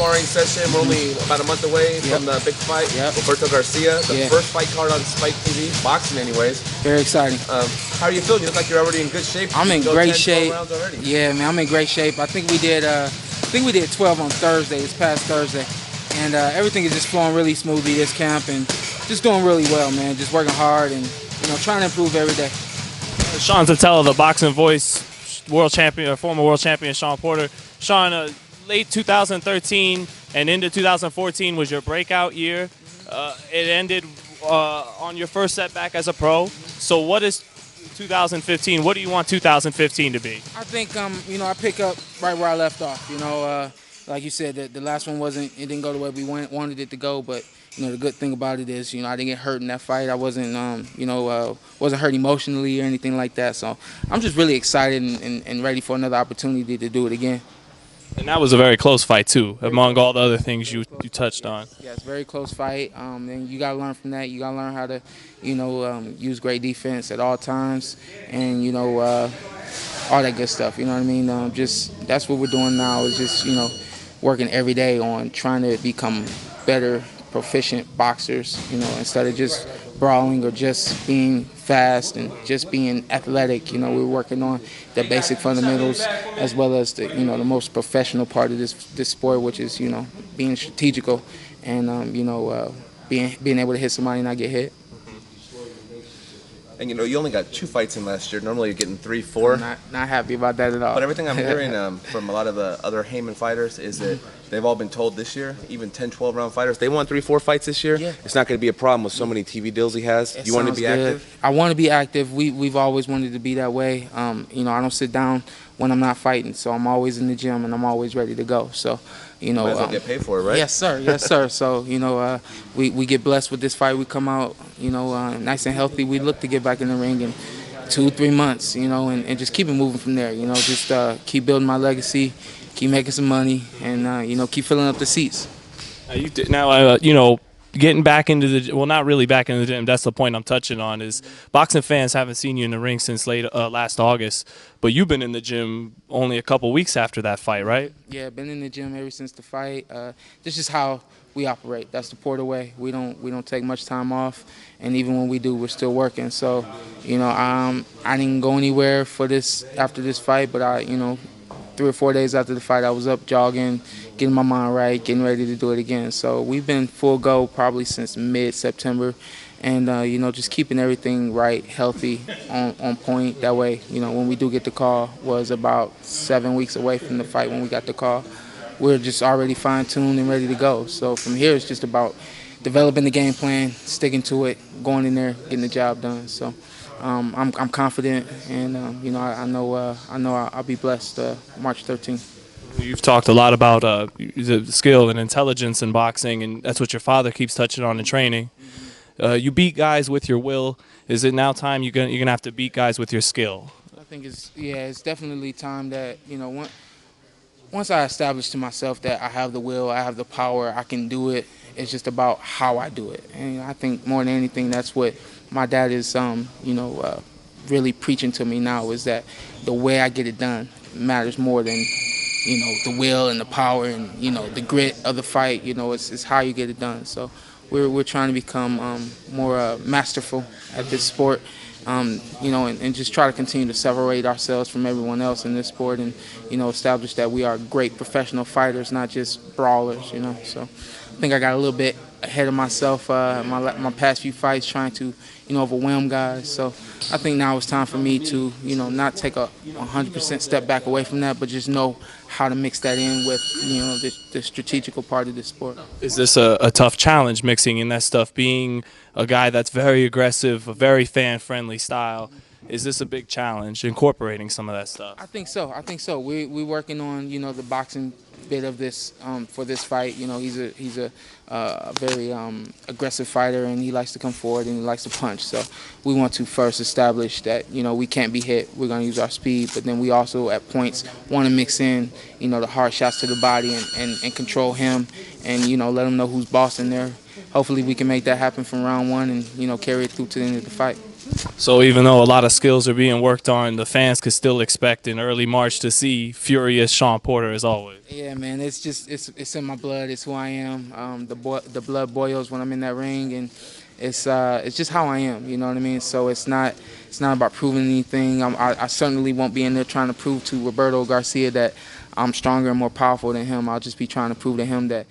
sparring session. We're only about a month away from the big fight. Roberto Garcia, the first fight card on Spike TV, boxing anyways. Very exciting. How are you feeling? You look like you're already in good shape. I'm in great shape. Yeah, man, I'm in great shape. I think we did 12 on Thursday, this past Thursday. And everything is just flowing really smoothly this camp and just doing really well, man. Just working hard and, trying to improve every day. Shawn Zittel, the Boxing Voice world champion, former world champion Shawn Porter. Shawn, late 2013 and into 2014 was your breakout year. It ended on your first setback as a pro. So what is 2015? What do you want 2015 to be? I think, I pick up right where I left off. Like you said, the last one it didn't go the way we wanted it to go, but the good thing about it is, I didn't get hurt in that fight. I wasn't, wasn't hurt emotionally or anything like that. So I'm just really excited and ready for another opportunity to do it again. And that was a very close fight too, among all the other things you touched on. Yeah, it's a very close fight. And you got to learn from that. You got to learn how to, use great defense at all times, and all that good stuff. You know what I mean? Just that's what we're doing now. Is just working every day on trying to become better, proficient boxers, instead of just brawling or just being fast and just being athletic. We're working on the basic fundamentals as well as the the most professional part of this sport, which is being strategical and being able to hit somebody and not get hit. And you only got 2 fights in last year. Normally you're getting 3, 4. Not happy about that at all. But everything I'm hearing from a lot of the other Heyman fighters is that they've all been told this year, even 10, 12 round fighters, they want 3, 4 fights this year. Yeah. It's not going to be a problem with so many TV deals he has. You want to be active? I want to be active. We've always wanted to be that way. I don't sit down when I'm not fighting, so I'm always in the gym and I'm always ready to go. So. Might as well get paid for it, right? Yes, sir. Yes, sir. So, we get blessed with this fight. We come out, nice and healthy. We look to get back in the ring in 2-3 months, and just keep it moving from there. Just keep building my legacy, keep making some money, and, keep filling up the seats. Getting back into not really back into the gym, that's the point I'm touching on, is boxing fans haven't seen you in the ring since last August, but you've been in the gym only a couple weeks after that fight, right? Yeah, been in the gym ever since the fight. This is how we operate. That's the Porter way. We don't take much time off, and even when we do, we're still working. So, I didn't go anywhere after this fight, but 3 or 4 days after the fight, I was up jogging, getting my mind right, getting ready to do it again. So we've been full go probably since mid-September, and just keeping everything right, healthy, on point. That way, when we do get the call, was about 7 weeks away from the fight when we got the call. We're just already fine-tuned and ready to go. So from here, it's just about developing the game plan, sticking to it, going in there, getting the job done. So. I'm confident, and I know I'll be blessed March 13th. You've talked a lot about the skill and intelligence in boxing, and that's what your father keeps touching on in training. You beat guys with your will. Is it now time you're gonna have to beat guys with your skill? I think it's definitely time that once I establish to myself that I have the will, I have the power, I can do it. It's just about how I do it, and I think more than anything, that's what my dad is, really preaching to me now, is that the way I get it done matters more than, the will and the power and, the grit of the fight. It's how you get it done. So we're trying to become more masterful at this sport, and just try to continue to separate ourselves from everyone else in this sport, and, establish that we are great professional fighters, not just brawlers, So I think I got a little bit ahead of myself my past few fights, trying to overwhelm guys. So I think now it's time for me to not take a 100% step back away from that, but just know how to mix that in with the strategical part of the sport. Is this a tough challenge, mixing in that stuff, being a guy that's very aggressive, a very fan-friendly style? Is this a big challenge, incorporating some of that stuff? I think so. We're working on the boxing bit of this for this fight. He's a very aggressive fighter, and he likes to come forward and he likes to punch. So we want to first establish that we can't be hit. We're going to use our speed, but then we also at points want to mix in the hard shots to the body and control him, and let him know who's boss in there. Hopefully we can make that happen from round 1 and carry it through to the end of the fight. So even though a lot of skills are being worked on, the fans could still expect in early March to see furious Shawn Porter as always. Yeah, man, it's just it's in my blood. It's who I am. The blood boils when I'm in that ring, and it's just how I am. You know what I mean? So it's not about proving anything. I certainly won't be in there trying to prove to Roberto Garcia that I'm stronger and more powerful than him. I'll just be trying to prove to him that